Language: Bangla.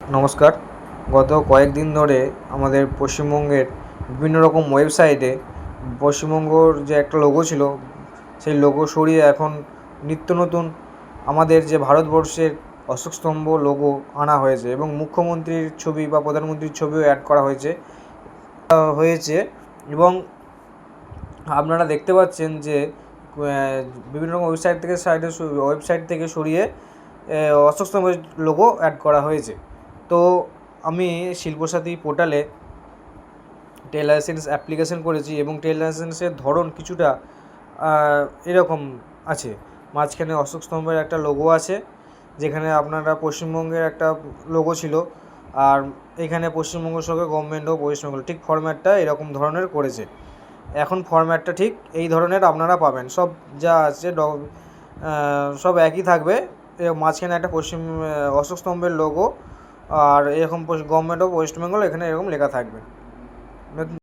নমস্কার। গত কয়েকদিন ধরে আমাদের পশ্চিমবঙ্গের বিভিন্ন রকম ওয়েবসাইটে পশ্চিমবঙ্গর যে একটা লোগো ছিল, সেই লোগো সরিয়ে এখন নিত্য নতুন আমাদের যে ভারতবর্ষের অশোক স্তম্ভ লোগো আনা হয়েছে এবং মুখ্যমন্ত্রীর ছবি বা প্রধানমন্ত্রীর ছবিও অ্যাড করা হয়েছে এবং আপনারা দেখতে পাচ্ছেন যে বিভিন্ন রকম ওয়েবসাইট থেকে সরিয়ে অশোক স্তম্ভের লোগো অ্যাড করা হয়েছে। তো আমি শিল্পসাথী পোর্টালে ট্রেড লাইসেন্স অ্যাপ্লিকেশন করেছি এবং ট্রেড লাইসেন্সের ধরন কিছুটা এরকম আছে। মাঝখানে অশোক স্তম্ভের একটা লোগো আছে, যেখানে আপনারা পশ্চিমবঙ্গের একটা লোগো ছিল, আর এখানে পশ্চিমবঙ্গ সরকার গভর্নমেন্ট অফ ওয়েস্ট বেঙ্গল, ঠিক ফরম্যাটটা এরকম ধরনের করেছে। এখন ফরম্যাটটা ঠিক এই ধরনের আপনারা পাবেন, সব যা আছে সব একই থাকবে। মাঝখানে একটা অশোক স্তম্ভের লোগো আর এরকম গভর্নমেন্ট অফ ওয়েস্ট বেঙ্গল এখানে এরকম লেখা থাকবে।